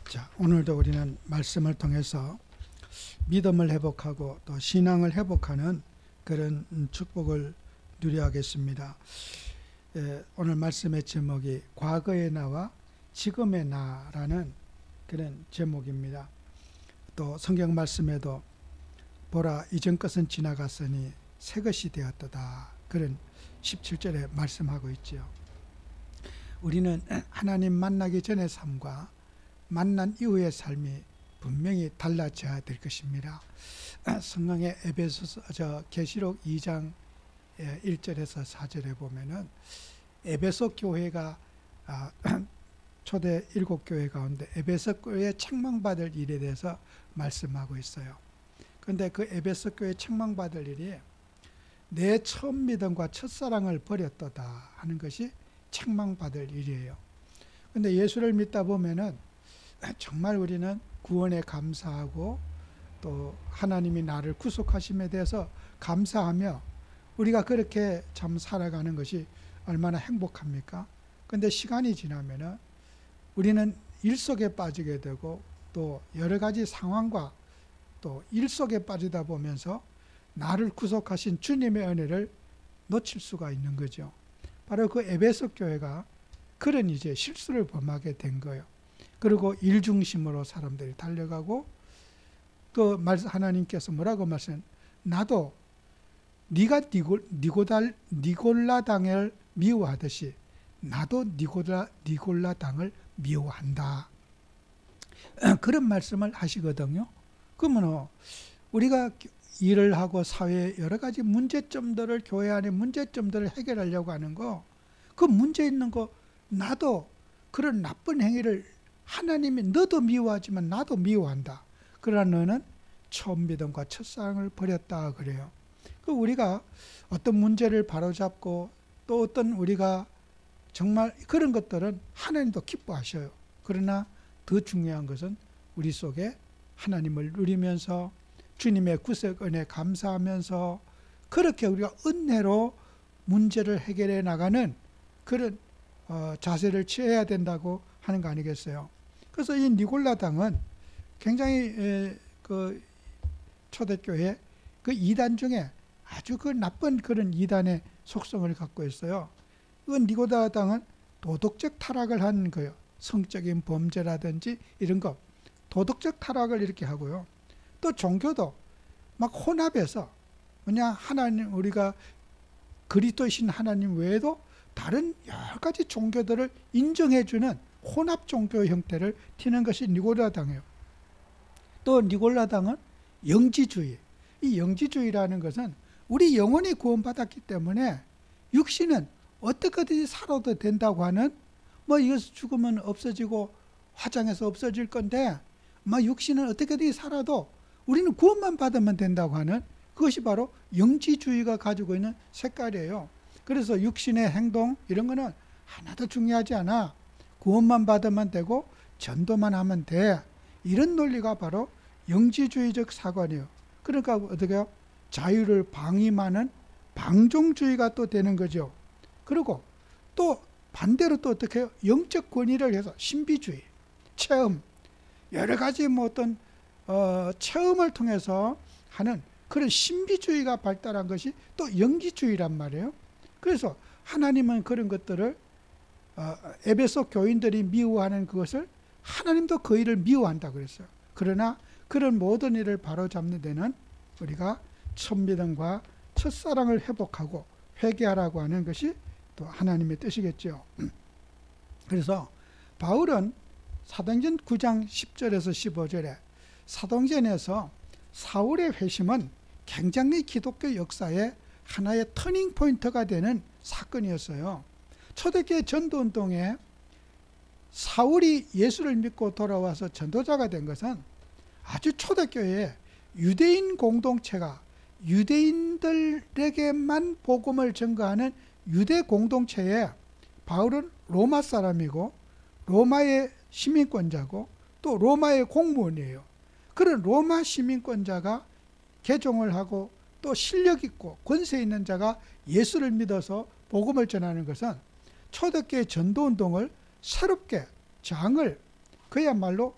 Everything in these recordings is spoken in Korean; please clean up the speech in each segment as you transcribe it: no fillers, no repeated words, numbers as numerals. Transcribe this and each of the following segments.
자, 오늘도 우리는 말씀을 통해서 믿음을 회복하고 또 신앙을 회복하는 그런 축복을 누려하겠습니다. 오늘 말씀의 제목이 과거의 나와 지금의 나라는 그런 제목입니다. 또 성경 말씀에도 보라 이전 것은 지나갔으니 새 것이 되었도다, 그런 17절에 말씀하고 있죠. 우리는 하나님 만나기 전의 삶과 만난 이후의 삶이 분명히 달라져야 될 것입니다. 성경의 계시록 2장 1절에서 4절에 보면은 에베소 교회가 초대 7교회 가운데 에베소 교회에 책망받을 일에 대해서 말씀하고 있어요. 그런데 그 에베소 교회에 책망받을 일이 내 처음 믿음과 첫사랑을 버렸도다 하는 것이 책망받을 일이에요. 그런데 예수를 믿다 보면은 정말 우리는 구원에 감사하고 또 하나님이 나를 구속하심에 대해서 감사하며 우리가 그렇게 참 살아가는 것이 얼마나 행복합니까? 그런데 시간이 지나면은 우리는 일 속에 빠지게 되고 또 여러 가지 상황과 또 일 속에 빠지다 보면서 나를 구속하신 주님의 은혜를 놓칠 수가 있는 거죠. 바로 그 에베소 교회가 그런 이제 실수를 범하게 된 거예요. 그리고 일 중심으로 사람들이 달려가고 또 하나님께서 뭐라고 말씀하셨어요? 나도 네가 니골라당을 미워하듯이 나도 니골라당을 미워한다. 그런 말씀을 하시거든요. 그러면 우리가 일을 하고 사회의 여러 가지 문제점들을, 교회 안의 문제점들을 해결하려고 하는 거, 그 문제 있는 거, 나도 그런 나쁜 행위를 하나님이 너도 미워하지만 나도 미워한다. 그러나 너는 처음 믿음과 첫사랑을 버렸다 그래요. 그 우리가 어떤 문제를 바로잡고 또 어떤 우리가 정말 그런 것들은 하나님도 기뻐하셔요. 그러나 더 중요한 것은 우리 속에 하나님을 누리면서 주님의 구속 은혜 감사하면서 그렇게 우리가 은혜로 문제를 해결해 나가는 그런 자세를 취해야 된다고 하는 거 아니겠어요? 그래서 이 니골라당은 굉장히 그 초대교회 그 이단 중에 아주 그 나쁜 그런 이단의 속성을 갖고 있어요. 그 니골라당은 도덕적 타락을 한 거예요. 성적인 범죄라든지 이런 거 도덕적 타락을 이렇게 하고요. 또 종교도 막 혼합해서 그냥 하나님, 우리가 그리스도이신 하나님 외에도 다른 여러 가지 종교들을 인정해주는 혼합 종교 형태를 띠는 것이 니골라당이에요. 또 니골라당은 영지주의. 이 영지주의라는 것은 우리 영혼이 구원받았기 때문에 육신은 어떻게든지 살아도 된다고 하는, 뭐 이것을 죽으면 없어지고 화장해서 없어질 건데 뭐 육신은 어떻게든지 살아도 우리는 구원만 받으면 된다고 하는, 그것이 바로 영지주의가 가지고 있는 색깔이에요. 그래서 육신의 행동 이런 거는 하나도 중요하지 않아. 구원만 받으면 되고 전도만 하면 돼. 이런 논리가 바로 영지주의적 사관이에요. 그러니까 어떻게 해요? 자유를 방임하는 방종주의가 또 되는 거죠. 그리고 또 반대로 또 어떻게 해요? 영적 권위를 해서 신비주의, 체험, 여러 가지 뭐 어떤 체험을 통해서 하는 그런 신비주의가 발달한 것이 또 영지주의란 말이에요. 그래서 하나님은 그런 것들을 에베소 교인들이 미워하는 그것을 하나님도 그 일을 미워한다 그랬어요. 그러나 그런 모든 일을 바로잡는 데는 우리가 첫 믿음과 첫사랑을 회복하고 회개하라고 하는 것이 또 하나님의 뜻이겠죠. 그래서 바울은 사도행전 9장 10절에서 15절에 사도행전에서 사울의 회심은 굉장히 기독교 역사의 하나의 터닝 포인트가 되는 사건이었어요. 초대교회 전도운동에 사울이 예수를 믿고 돌아와서 전도자가 된 것은 아주 초대교회에 유대인 공동체가 유대인들에게만 복음을 전가하는 유대 공동체에 바울은 로마 사람이고 로마의 시민권자고 또 로마의 공무원이에요. 그런 로마 시민권자가 개종을 하고 또 실력 있고 권세 있는 자가 예수를 믿어서 복음을 전하는 것은 초대교회 전도운동을 새롭게 장을 그야말로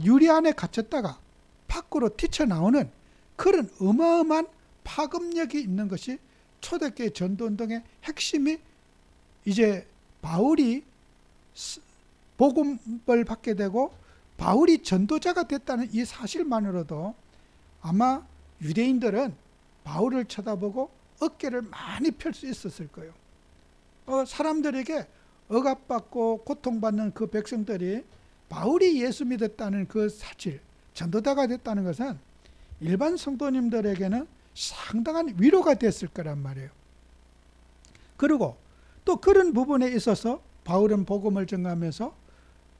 유리 안에 갇혔다가 밖으로 튀쳐나오는 그런 어마어마한 파급력이 있는 것이 초대교회 전도운동의 핵심이 이제 바울이 복음을 받게 되고 바울이 전도자가 됐다는 이 사실만으로도 아마 유대인들은 바울을 쳐다보고 어깨를 많이 펼 수 있었을 거예요. 사람들에게 억압받고 고통받는 그 백성들이 바울이 예수 믿었다는 그 사실, 전도자가 됐다는 것은 일반 성도님들에게는 상당한 위로가 됐을 거란 말이에요. 그리고 또 그런 부분에 있어서 바울은 복음을 전하면서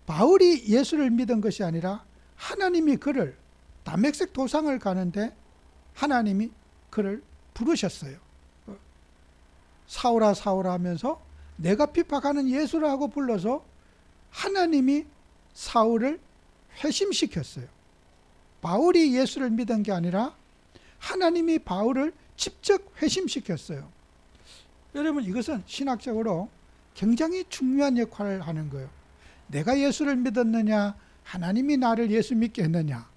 바울이 예수를 믿은 것이 아니라 하나님이 그를 다메섹 도상을 가는데 하나님이 그를 부르셨어요. 사울아 사울아 하면서 내가 핍박하는 예수라고 불러서 하나님이 사울을 회심시켰어요. 바울이 예수를 믿은 게 아니라 하나님이 바울을 직접 회심시켰어요. 여러분, 이것은 신학적으로 굉장히 중요한 역할을 하는 거예요. 내가 예수를 믿었느냐, 하나님이 나를 예수 믿게 했느냐,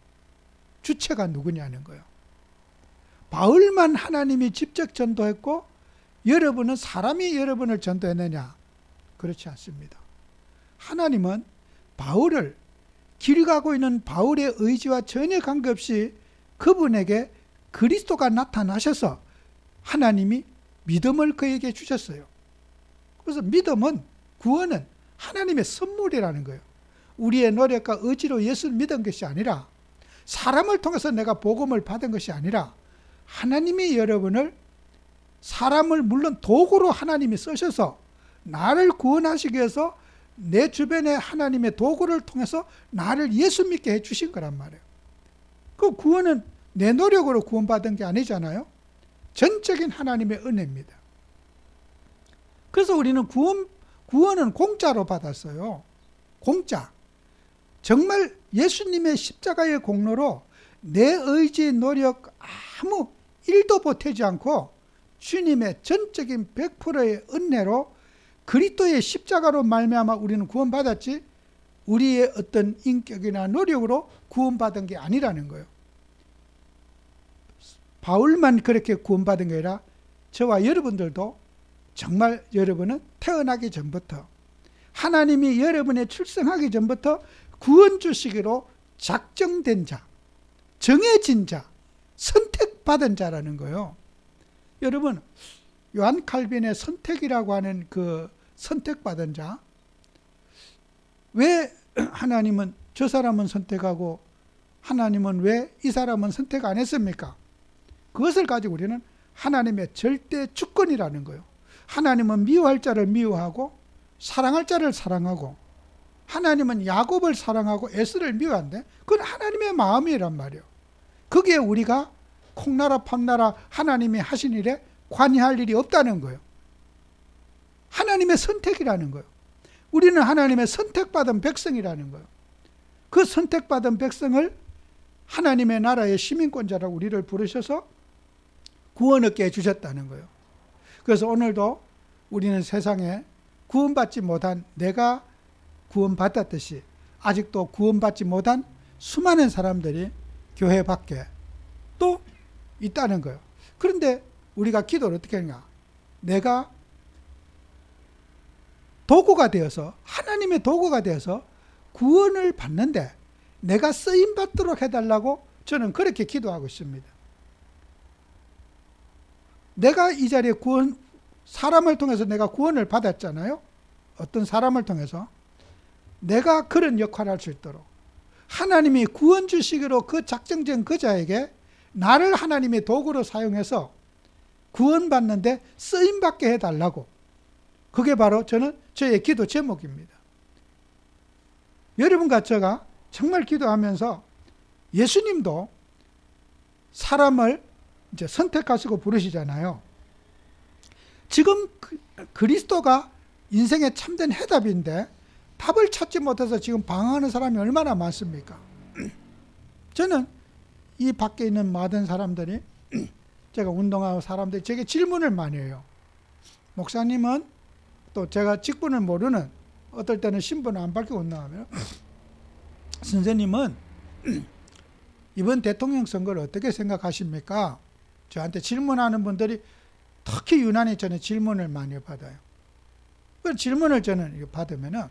주체가 누구냐는 거예요. 바울만 하나님이 직접 전도했고 여러분은 사람이 여러분을 전도했느냐? 그렇지 않습니다. 하나님은 바울을, 길 가고 있는 바울의 의지와 전혀 관계없이 그분에게 그리스도가 나타나셔서 하나님이 믿음을 그에게 주셨어요. 그래서 믿음은, 구원은 하나님의 선물이라는 거예요. 우리의 노력과 의지로 예수를 믿은 것이 아니라, 사람을 통해서 내가 복음을 받은 것이 아니라 하나님이 여러분을, 사람을 물론 도구로 하나님이 쓰셔서 나를 구원하시기 위해서 내 주변에 하나님의 도구를 통해서 나를 예수 믿게 해주신 거란 말이에요. 그 구원은 내 노력으로 구원받은 게 아니잖아요. 전적인 하나님의 은혜입니다. 그래서 우리는 구원은 공짜로 받았어요. 공짜. 정말 예수님의 십자가의 공로로 내 의지, 노력 아무 일도 보태지 않고 주님의 전적인 100%의 은혜로 그리스도의 십자가로 말미암아 우리는 구원받았지, 우리의 어떤 인격이나 노력으로 구원받은 게 아니라는 거예요. 바울만 그렇게 구원받은 게 아니라 저와 여러분들도, 정말 여러분은 태어나기 전부터, 하나님이 여러분의 출생하기 전부터 구원 주시기로 작정된 자, 정해진 자, 선택받은 자라는 거예요. 여러분, 요한 칼빈의 선택이라고 하는 그 선택받은 자, 왜 하나님은 저 사람은 선택하고 하나님은 왜 이 사람은 선택 안 했습니까? 그것을 가지고 우리는 하나님의 절대 주권이라는 거예요. 하나님은 미워할 자를 미워하고 사랑할 자를 사랑하고, 하나님은 야곱을 사랑하고 에스를 미워한대. 그건 하나님의 마음이란 말이에요. 거기에 우리가 콩나라 팜나라 하나님이 하신 일에 관여할 일이 없다는 거예요. 하나님의 선택이라는 거예요. 우리는 하나님의 선택받은 백성이라는 거예요. 그 선택받은 백성을 하나님의 나라의 시민권자라고 우리를 부르셔서 구원 얻게 해주셨다는 거예요. 그래서 오늘도 우리는 세상에 구원받지 못한, 내가 구원받았듯이 아직도 구원받지 못한 수많은 사람들이 교회 밖에 또 있다는 거예요. 그런데 우리가 기도를 어떻게 하냐? 내가 도구가 되어서, 하나님의 도구가 되어서 구원을 받는데 내가 쓰임받도록 해달라고 저는 그렇게 기도하고 있습니다. 내가 이 자리에 사람을 통해서 내가 구원을 받았잖아요. 어떤 사람을 통해서. 내가 그런 역할을 할 수 있도록 하나님이 구원 주시기로 그 작정된 그 자에게 나를 하나님의 도구로 사용해서 구원받는데 쓰임받게 해달라고, 그게 바로 저의 기도 제목입니다. 여러분과 제가 정말 기도하면서, 예수님도 사람을 이제 선택하시고 부르시잖아요. 지금 그리스도가 인생의 참된 해답인데 답을 찾지 못해서 지금 방황하는 사람이 얼마나 많습니까? 저는 이 밖에 있는 많은 사람들이, 제가 운동하는 사람들이 제게 질문을 많이 해요. 목사님은, 또 제가 직분을 모르는, 어떨 때는 신분을 안 밝히고 운동하면 선생님은 이번 대통령 선거를 어떻게 생각하십니까? 저한테 질문하는 분들이 특히 유난히 저는 질문을 많이 받아요. 그 질문을 저는 받으면은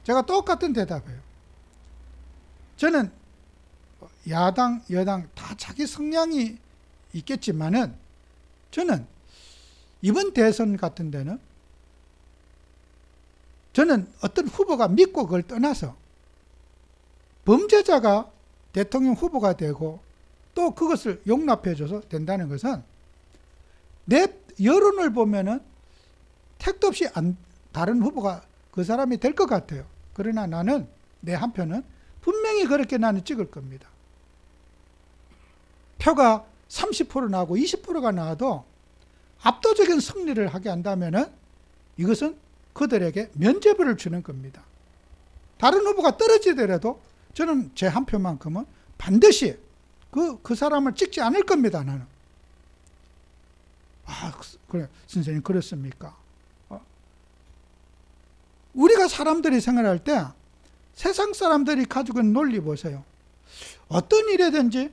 제가 똑같은 대답해요. 저는 야당, 여당 다 자기 성향이 있겠지만은 저는 이번 대선 같은 데는 저는 어떤 후보가 믿고 그걸 떠나서 범죄자가 대통령 후보가 되고 또 그것을 용납해줘서 된다는 것은 내 여론을 보면은 택도 없이 다른 후보가 그 사람이 될 것 같아요. 그러나 나는 내 한편은 분명히 그렇게 나는 찍을 겁니다. 표가 30% 나오고 20%가 나와도 압도적인 승리를 하게 한다면은 이것은 그들에게 면죄부를 주는 겁니다. 다른 후보가 떨어지더라도 저는 제 한 표만큼은 반드시 그 사람을 찍지 않을 겁니다. 나는. 그래, 선생님 그렇습니까? 우리가 사람들이 생활할 때 세상 사람들이 가지고 있는 논리 보세요. 어떤 일이든지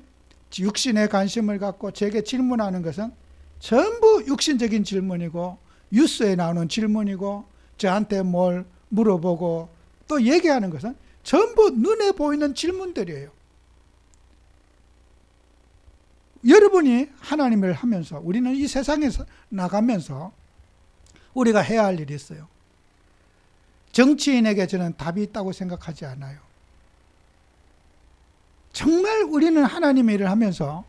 육신에 관심을 갖고 제게 질문하는 것은 전부 육신적인 질문이고 뉴스에 나오는 질문이고 저한테 뭘 물어보고 또 얘기하는 것은 전부 눈에 보이는 질문들이에요. 여러분이 하나님을 하면서 우리는 이 세상에 나가면서 우리가 해야 할 일이 있어요. 정치인에게 저는 답이 있다고 생각하지 않아요. 정말 우리는 하나님의 일을 하면서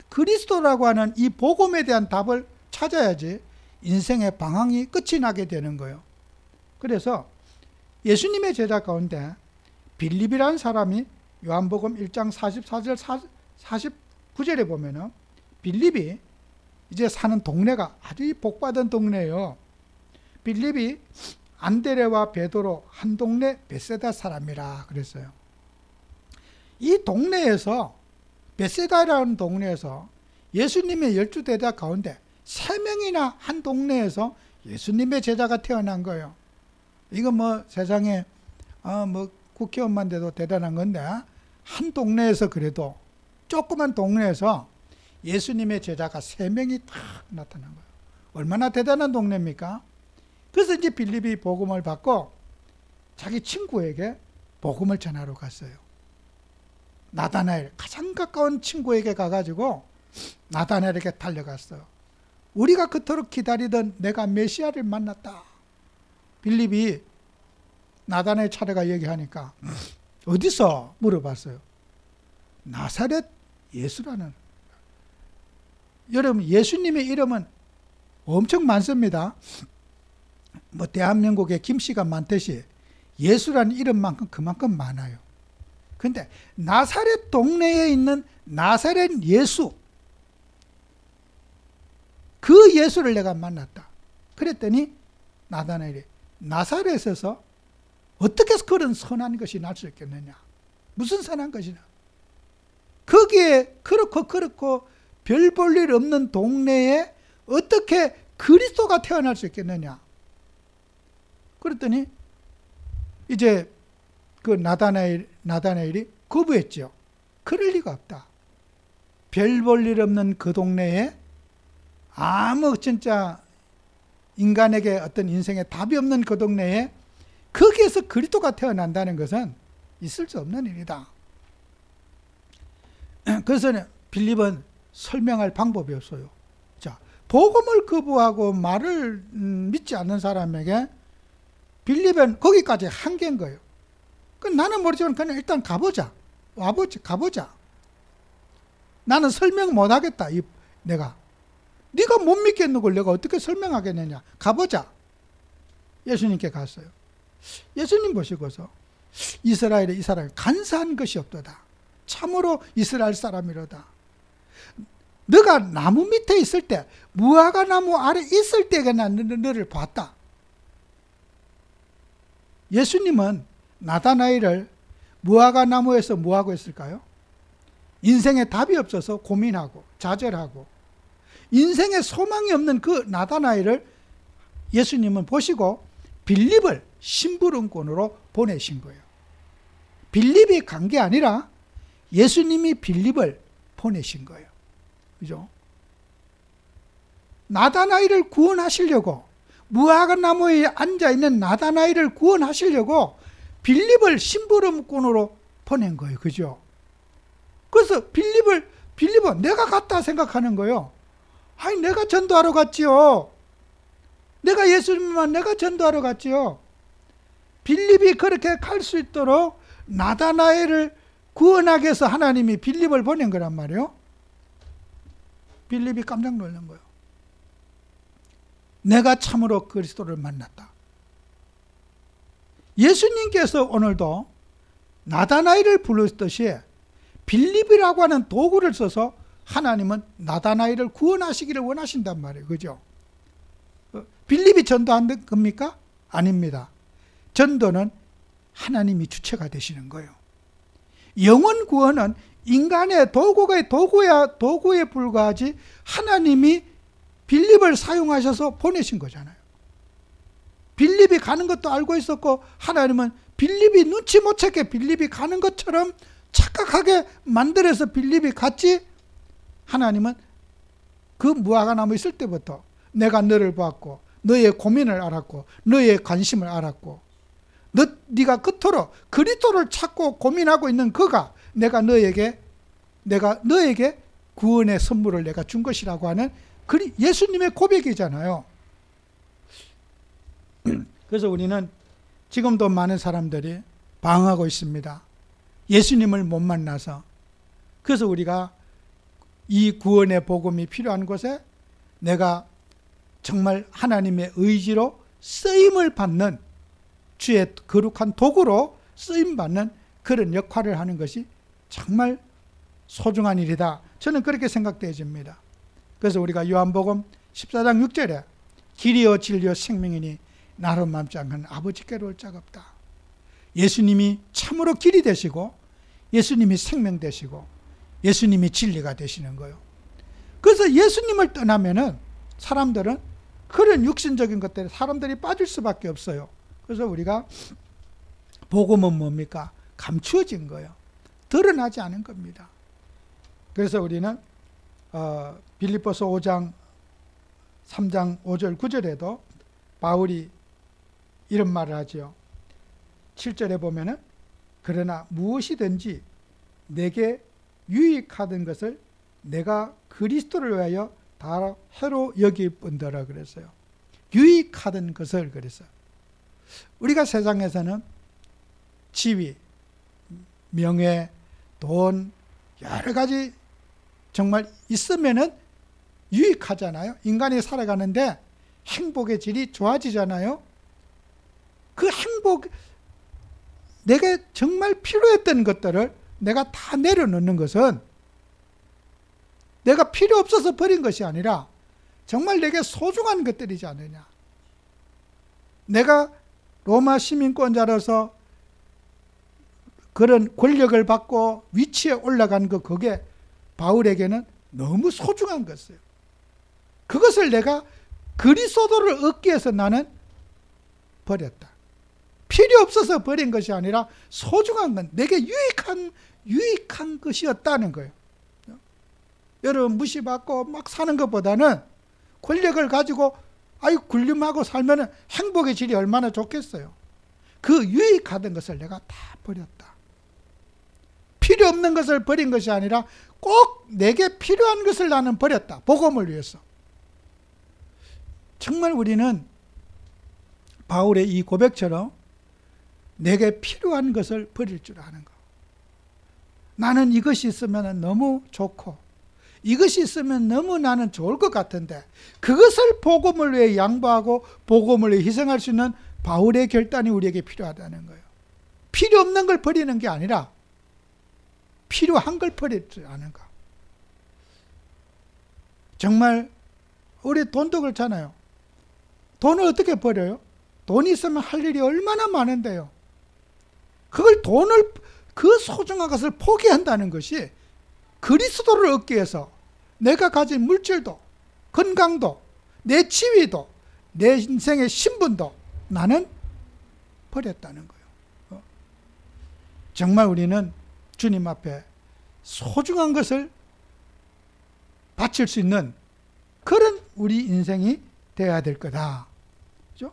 그리스도라고 하는 이 복음에 대한 답을 찾아야지 인생의 방황이 끝이 나게 되는 거예요. 그래서 예수님의 제자 가운데 빌립이라는 사람이 요한복음 1장 44절 49절에 보면은 빌립이 이제 사는 동네가 아주 복받은 동네예요. 빌립이 안드레와 베드로 한 동네 베세다 사람이라 그랬어요. 이 동네에서 베세다라는 동네에서 예수님의 12제자 가운데 3명이나 한 동네에서 예수님의 제자가 태어난 거예요. 이거 뭐 세상에 뭐 국회의원만 돼도 대단한 건데 한 동네에서 그래도 조그만 동네에서 예수님의 제자가 3명이 다 나타난 거예요. 얼마나 대단한 동네입니까? 그래서 이제 빌립이 복음을 받고 자기 친구에게 복음을 전하러 갔어요. 나다나엘, 가장 가까운 친구에게 가가지고 나다나엘에게 달려갔어요. 우리가 그토록 기다리던 내가 메시아를 만났다. 빌립이 나다나엘 차례가 얘기하니까 어디서? 물어봤어요. 나사렛 예수라는. 여러분 예수님의 이름은 엄청 많습니다. 뭐 대한민국에 김씨가 많듯이 예수라는 이름만큼 그만큼 많아요. 근데 나사렛 동네에 있는 나사렛 예수, 그 예수를 내가 만났다. 그랬더니 나다나엘이 나사렛에서 어떻게 그런 선한 것이 날 수 있겠느냐? 무슨 선한 것이냐? 거기에 그렇고 별 볼 일 없는 동네에 어떻게 그리스도가 태어날 수 있겠느냐? 그랬더니 이제 그 나다나엘이 거부했죠. 그럴 리가 없다. 별 볼 일 없는 그 동네에 아무 진짜 인간에게 어떤 인생에 답이 없는 그 동네에 거기에서 그리스도가 태어난다는 것은 있을 수 없는 일이다. 그래서 빌립은 설명할 방법이 없어요. 자, 복음을 거부하고 말을 믿지 않는 사람에게 빌립은 거기까지 한계인 거예요. 나는 모르지만 그냥 일단 가보자. 가보자. 나는 설명 못하겠다. 네가 못 믿겠는 걸 내가 어떻게 설명하겠느냐. 가보자. 예수님께 갔어요. 예수님 보시고서 이스라엘의 이 사람이 간사한 것이 없도다. 참으로 이스라엘 사람이로다. 너가 나무 밑에 있을 때, 무화과 나무 아래 있을 때가 난 너를 봤다. 예수님은 나다나엘을 무화과 나무에서 뭐하고 있을까요? 인생에 답이 없어서 고민하고 좌절하고 인생에 소망이 없는 그 나다나엘을 예수님은 보시고 빌립을 심부름꾼으로 보내신 거예요. 빌립이 간 게 아니라 예수님이 빌립을 보내신 거예요. 그죠? 나다나엘을 구원하시려고, 무화과나무에 앉아있는 나다나엘을 구원하시려고 빌립을 심부름꾼으로 보낸 거예요. 그죠? 그래서 빌립은 내가 갔다 생각하는 거예요. 아니, 내가 전도하러 갔지요. 내가 예수님만 내가 전도하러 갔지요. 빌립이 그렇게 갈 수 있도록 나다나엘을 구원하기 위해서 하나님이 빌립을 보낸 거란 말이에요. 빌립이 깜짝 놀란 거예요. 내가 참으로 그리스도를 만났다. 예수님께서 오늘도 나다나엘을 부르셨듯이 빌립이라고 하는 도구를 써서 하나님은 나다나엘을 구원하시기를 원하신단 말이에요. 그죠? 빌립이 전도한 겁니까? 아닙니다. 전도는 하나님이 주체가 되시는 거예요. 영혼 구원은 인간의 도구에 불과하지 하나님이 빌립을 사용하셔서 보내신 거잖아요. 빌립이 가는 것도 알고 있었고 하나님은 빌립이 눈치 못 채게 빌립이 가는 것처럼 착각하게 만들어서 빌립이 갔지, 하나님은 그 무화과나무 있을 때부터 내가 너를 봤고 너의 고민을 알았고 너의 관심을 알았고 네가 그토록 그리스도를 찾고 고민하고 있는 그가 내가 너에게 구원의 선물을 내가 준 것이라고 하는 예수님의 고백이잖아요. 그래서 우리는 지금도 많은 사람들이 방황하고 있습니다. 예수님을 못 만나서. 그래서 우리가 이 구원의 복음이 필요한 곳에 내가 정말 하나님의 의지로 쓰임을 받는, 주의 거룩한 도구로 쓰임받는 그런 역할을 하는 것이 정말 소중한 일이다. 저는 그렇게 생각되어집니다. 그래서 우리가 요한복음 14장 6절에 길이요 진리요 생명이니 나로 맘지 않는 아버지께로 올 자가 없다. 예수님이 참으로 길이 되시고 예수님이 생명 되시고 예수님이 진리가 되시는 거예요. 그래서 예수님을 떠나면은 사람들은 그런 육신적인 것들에 사람들이 빠질 수밖에 없어요. 그래서 우리가 복음은 뭡니까? 감추어진 거예요. 드러나지 않은 겁니다. 그래서 우리는 빌립보서 5장 3장 5절 9절에도 바울이 이런 말을 하죠. 7절에 보면은 그러나 무엇이든지 내게 유익하던 것을 내가 그리스도를 위하여 다 해로 여길 뿐더라 그랬어요. 유익하던 것을 그랬어요. 우리가 세상에서는 지위, 명예, 돈 여러 가지 정말 있으면은 유익하잖아요. 인간이 살아가는데 행복의 질이 좋아지잖아요. 그 행복, 내가 정말 필요했던 것들을 내가 다 내려놓는 것은 내가 필요 없어서 버린 것이 아니라 정말 내게 소중한 것들이지 않느냐. 내가 로마 시민권자로서 그런 권력을 받고 위치에 올라간 그게 바울에게는 너무 소중한 것이에요. 그것을 내가 그리스도를 얻기 위해서 나는 버렸다. 필요 없어서 버린 것이 아니라 소중한 건 내게 유익한 것이었다는 거예요. 여러분 무시받고 막 사는 것보다는 권력을 가지고 굴림하고 살면 행복의 질이 얼마나 좋겠어요. 그 유익하던 것을 내가 다 버렸다. 필요 없는 것을 버린 것이 아니라 꼭 내게 필요한 것을 나는 버렸다. 복음을 위해서. 정말 우리는 바울의 이 고백처럼 내게 필요한 것을 버릴 줄 아는 거. 나는 이것이 있으면 너무 좋고 이것이 있으면 너무 나는 좋을 것 같은데 그것을 복음을 위해 양보하고 복음을 위해 희생할 수 있는 바울의 결단이 우리에게 필요하다는 거예요. 필요 없는 걸 버리는 게 아니라 필요한 걸 버릴 줄 아는 거. 정말 우리 돈도 그렇잖아요. 돈을 어떻게 버려요? 돈이 있으면 할 일이 얼마나 많은데요. 그 소중한 것을 포기한다는 것이 그리스도를 얻기 위해서 내가 가진 물질도, 건강도, 내 지위도, 내 인생의 신분도 나는 버렸다는 거예요. 정말 우리는 주님 앞에 소중한 것을 바칠 수 있는 그런 우리 인생이 되어야 될 거다. 그죠?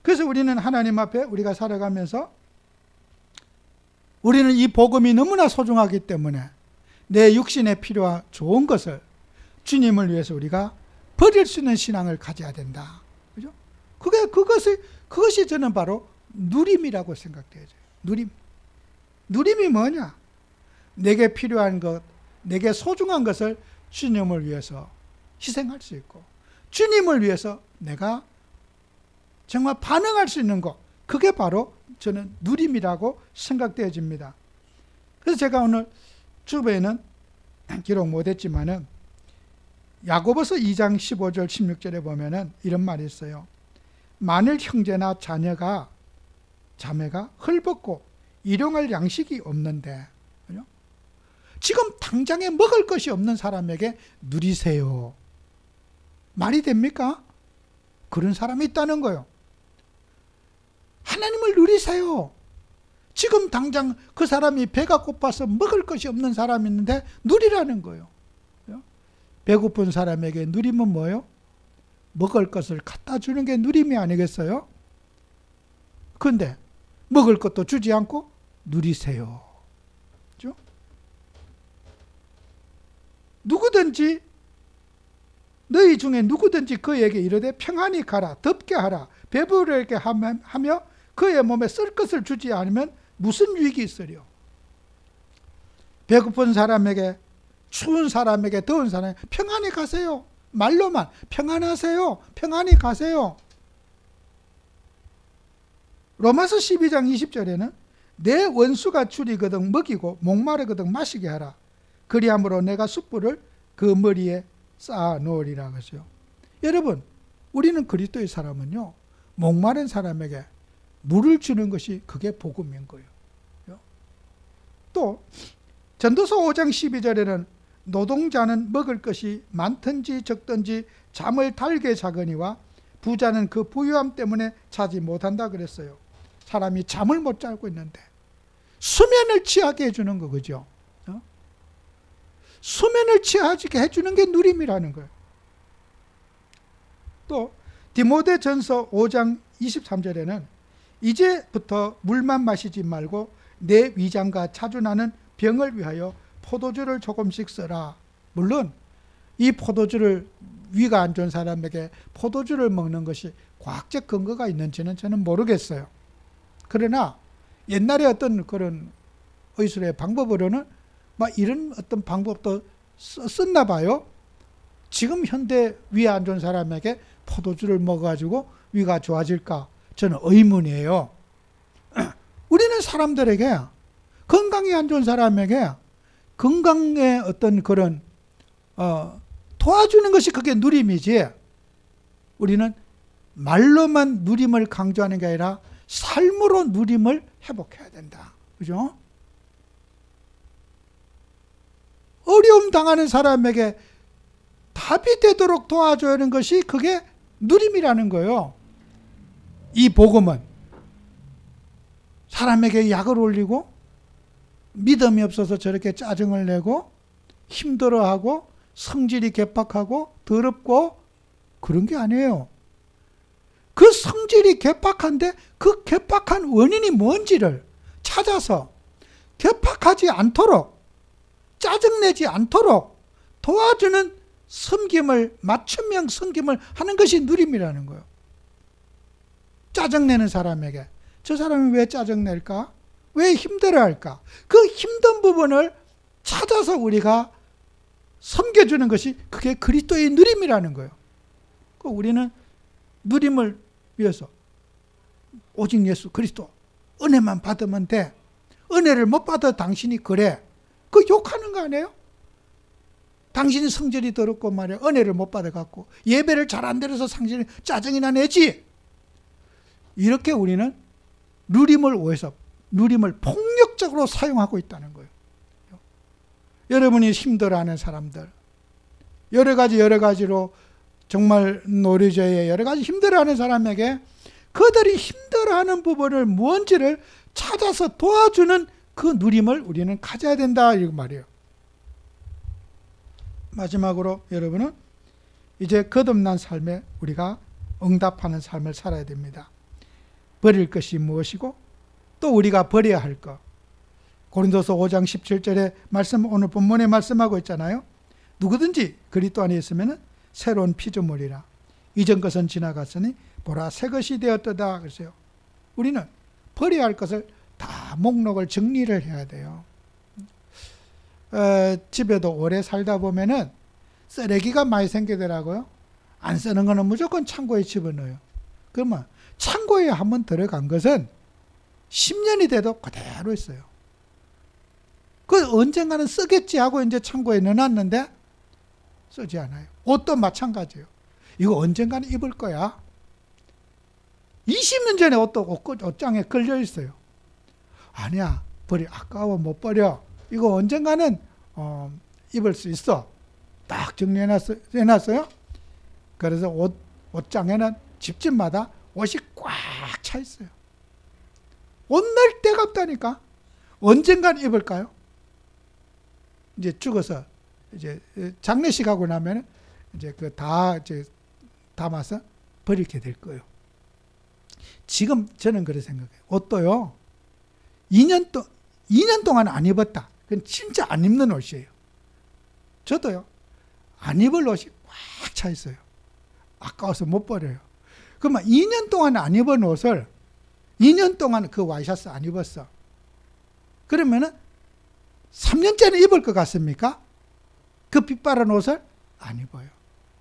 그래서 우리는 하나님 앞에 우리가 살아가면서 우리는 이 복음이 너무나 소중하기 때문에 내 육신에 필요한 좋은 것을 주님을 위해서 우리가 버릴 수 있는 신앙을 가져야 된다. 그죠? 그것이 저는 바로 누림이라고 생각돼요. 누림. 누림이 뭐냐? 내게 필요한 것, 내게 소중한 것을 주님을 위해서 희생할 수 있고, 주님을 위해서 내가 정말 반응할 수 있는 것, 그게 바로 저는 누림이라고 생각되어집니다. 그래서 제가 오늘 주보에는 기록 못했지만은 야고보서 2장 15절 16절에 보면은 이런 말이 있어요. 만일 형제나 자매가 헐벗고 일용할 양식이 없는데, 그죠? 지금 당장에 먹을 것이 없는 사람에게 누리세요. 말이 됩니까? 그런 사람이 있다는 거예요. 하나님을 누리세요. 지금 당장 그 사람이 배가 고파서 먹을 것이 없는 사람이 있는데 누리라는 거예요. 배고픈 사람에게 누림은 뭐예요? 먹을 것을 갖다 주는 게 누림이 아니겠어요? 그런데 먹을 것도 주지 않고 누리세요. 그렇죠? 누구든지 너희 중에 누구든지 그에게 이르되 평안히 가라, 덥게 하라, 배부르게 하며 그의 몸에 쓸 것을 주지 않으면 무슨 유익이 있으리요? 배고픈 사람에게, 추운 사람에게, 더운 사람에게 평안히 가세요. 말로만 평안하세요. 평안히 가세요. 로마서 12장 20절에는 내 원수가 줄이거든 먹이고 목마르거든 마시게 하라. 그리함으로 내가 숯불을 그 머리에 쌓아 놓으리라 그러죠. 여러분, 우리는 그리스도의 사람은요, 목마른 사람에게 물을 주는 것이 그게 복음인 거예요. 또 전도서 5장 12절에는 노동자는 먹을 것이 많든지 적든지 잠을 달게 자거니와 부자는 그 부유함 때문에 자지 못한다 그랬어요. 사람이 잠을 못 자고 있는데 수면을 취하게 해주는 거, 그죠? 수면을 취하게 해주는 게 누림이라는 거예요. 또 디모데전서 5장 23절에는 이제부터 물만 마시지 말고 내 위장과 자주 나는 병을 위하여 포도주를 조금씩 써라. 물론 이 포도주를, 위가 안 좋은 사람에게 포도주를 먹는 것이 과학적 근거가 있는지는 저는 모르겠어요. 그러나 옛날에 어떤 그런 의술의 방법으로는 막 이런 어떤 방법도 썼나 봐요. 지금 현대 위 안 좋은 사람에게 포도주를 먹어가지고 위가 좋아질까? 저는 의문이에요. 우리는 사람들에게, 건강이 안 좋은 사람에게 건강의 어떤 그런 도와주는 것이 그게 누림이지, 우리는 말로만 누림을 강조하는 게 아니라 삶으로 누림을 회복해야 된다. 그죠? 어려움 당하는 사람에게 답이 되도록 도와주는 것이 그게 누림이라는 거예요. 이 복음은 사람에게 약을 올리고 믿음이 없어서 저렇게 짜증을 내고 힘들어하고 성질이 개팍하고 더럽고 그런 게 아니에요. 그 성질이 개팍한데 그 개팍한 원인이 뭔지를 찾아서 개팍하지 않도록, 짜증내지 않도록 도와주는 섬김을, 맞춤형 섬김을 하는 것이 누림이라는 거예요. 짜증내는 사람에게 저 사람이 왜 짜증낼까? 왜 힘들어할까? 그 힘든 부분을 찾아서 우리가 섬겨주는 것이 그게 그리스도의 누림이라는 거예요. 우리는 누림을 위해서 오직 예수 그리스도 은혜만 받으면 돼. 은혜를 못 받아 당신이 그래. 그 욕하는 거 아니에요? 당신이 성질이 더럽고 말이야. 은혜를 못 받아갖고 예배를 잘 안 드려서 당신이 짜증이나 내지. 이렇게 우리는 누림을 오해서 누림을 폭력적으로 사용하고 있다는 거예요. 여러분이 힘들어하는 사람들, 여러 가지로 정말 노리저에 여러 가지 힘들어하는 사람에게 그들이 힘들어하는 부분을 뭔지를 찾아서 도와주는 그 누림을 우리는 가져야 된다 이 말이에요. 마지막으로 여러분은 이제 거듭난 삶에 우리가 응답하는 삶을 살아야 됩니다. 버릴 것이 무엇이고 또 우리가 버려야 할 것. 고린도서 5장 17절에 말씀, 오늘 본문에 말씀하고 있잖아요. 누구든지 그리스도 안에 있으면 새로운 피조물이라. 이전 것은 지나갔으니 보라 새 것이 되었도다. 그랬어요. 우리는 버려야 할 것을 다 목록을 정리를 해야 돼요. 집에도 오래 살다 보면은 쓰레기가 많이 생기더라고요. 안 쓰는 거는 무조건 창고에 집어넣어요. 그러면 창고에 한번 들어간 것은 10년이 돼도 그대로 있어요. 그 언젠가는 쓰겠지 하고 이제 창고에 넣어놨는데 쓰지 않아요. 옷도 마찬가지예요. 이거 언젠가는 입을 거야. 20년 전에 옷도 옷장에 걸려 있어요. 아니야, 버려. 아까워, 못 버려. 이거 언젠가는 입을 수 있어. 딱 정리해놨어요. 그래서 옷장에는 집집마다 옷이 꽉 차 있어요. 옷 넣을 데가 없다니까. 언젠간 입을까요? 이제 죽어서 이제 장례식 하고 나면 이제 그 다 이제 담아서 버리게 될 거예요. 지금 저는 그렇게 생각해요. 옷도요, 2년 동안 안 입었다. 그건 진짜 안 입는 옷이에요. 저도요, 안 입을 옷이 꽉 차 있어요. 아까워서 못 버려요. 그러면 2년 동안 안 입은 옷을 2년 동안 그 와이셔츠 안 입었어. 그러면은 3년째는 입을 것 같습니까? 그 빛바른 옷을 안 입어요.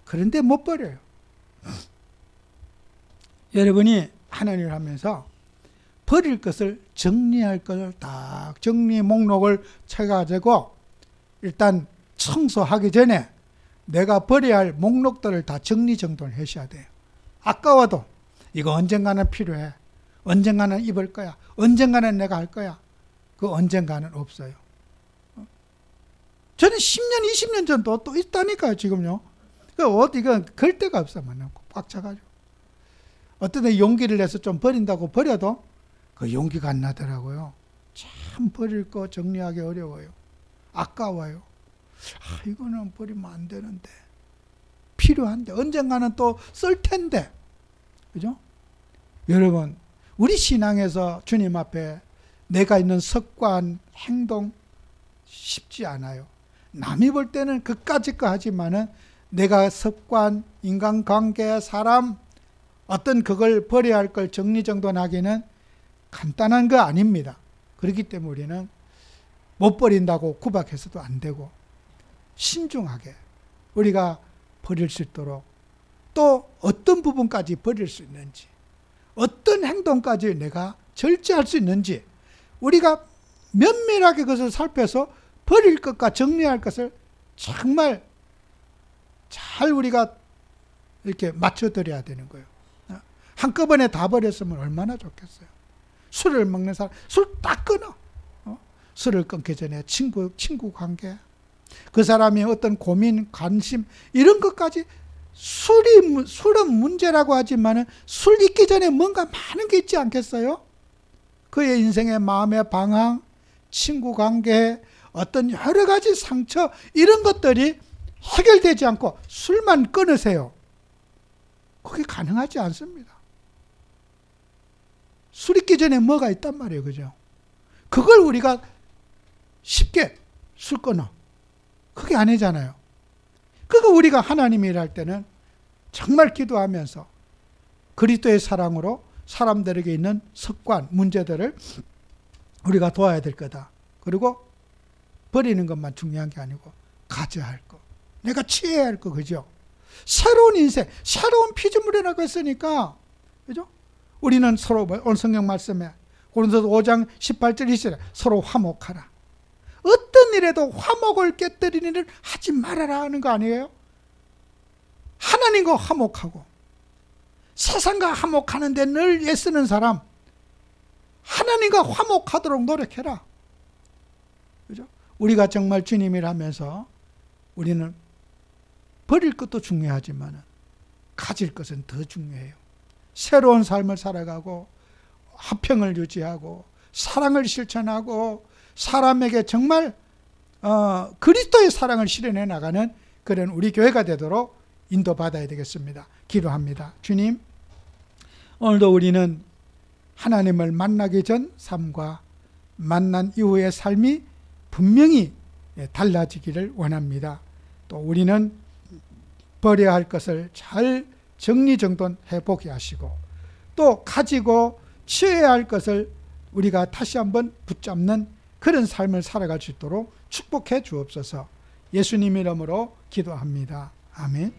그런데 못 버려요. 여러분이 하나님을 하면서 버릴 것을 정리할 것을 딱 정리 목록을 쳐가지고 일단 청소하기 전에 내가 버려야 할 목록들을 다 정리정돈을 하셔야 돼요. 아까워도 이거 언젠가는 필요해. 언젠가는 입을 거야. 언젠가는 내가 할 거야. 그 언젠가는 없어요. 저는 10년, 20년 전도 또 있다니까요, 지금요. 그 옷, 이건 걸 데가 없어. 꽉 차가지고. 어떤 데 용기를 내서 좀 버린다고 버려도 그 용기가 안 나더라고요. 참 버릴 거 정리하기 어려워요. 아까워요. 이거는 버리면 안 되는데. 필요한데. 언젠가는 또 쓸 텐데. 그죠? 여러분, 우리 신앙에서 주님 앞에 내가 있는 습관, 행동 쉽지 않아요. 남이 볼 때는 그까짓 거 하지만은 내가 습관, 인간관계, 사람, 어떤 그걸 버려야 할 걸 정리정돈하기는 간단한 거 아닙니다. 그렇기 때문에 우리는 못 버린다고 구박해서도 안 되고 신중하게 우리가 버릴 수 있도록 또 어떤 부분까지 버릴 수 있는지 어떤 행동까지 내가 절제할 수 있는지 우리가 면밀하게 그것을 살펴서 버릴 것과 정리할 것을 정말 잘 우리가 이렇게 맞춰드려야 되는 거예요. 한꺼번에 다 버렸으면 얼마나 좋겠어요. 술을 먹는 사람, 술 딱 끊어. 술을 끊기 전에 친구 관계, 그 사람이 어떤 고민, 관심, 이런 것까지 술은 문제라고 하지만 술 있기 전에 뭔가 많은 게 있지 않겠어요? 그의 인생의 마음의 방황, 친구 관계, 어떤 여러 가지 상처, 이런 것들이 해결되지 않고 술만 끊으세요. 그게 가능하지 않습니다. 술 있기 전에 뭐가 있단 말이에요. 그죠? 그걸 우리가 쉽게 술 끊어. 그게 아니잖아요. 그거 우리가 하나님이 일할 때는 정말 기도하면서 그리스도의 사랑으로 사람들에게 있는 습관, 문제들을 우리가 도와야 될 거다. 그리고 버리는 것만 중요한 게 아니고 가져야 할 거. 내가 취해야 할 거. 그죠? 새로운 인생, 새로운 피조물이라고 했으니까, 그죠? 우리는 서로, 오늘 성경 말씀에 고린도서 5장 18절 20절에 서로 화목하라. 어떤 일에도 화목을 깨뜨리는 일을 하지 말아라 하는 거 아니에요? 하나님과 화목하고 세상과 화목하는데 늘 애쓰는 사람, 하나님과 화목하도록 노력해라. 그죠? 우리가 정말 주님을 하면서 우리는 버릴 것도 중요하지만 가질 것은 더 중요해요. 새로운 삶을 살아가고 화평을 유지하고 사랑을 실천하고 사람에게 정말 그리스도의 사랑을 실현해 나가는 그런 우리 교회가 되도록 인도받아야 되겠습니다. 기도합니다. 주님, 오늘도 우리는 하나님을 만나기 전 삶과 만난 이후의 삶이 분명히 달라지기를 원합니다. 또 우리는 버려야 할 것을 잘 정리정돈해 보게 하시고, 또 가지고 취해야 할 것을 우리가 다시 한번 붙잡는 그런 삶을 살아갈 수 있도록 축복해 주옵소서. 예수님 이름으로 기도합니다. 아멘.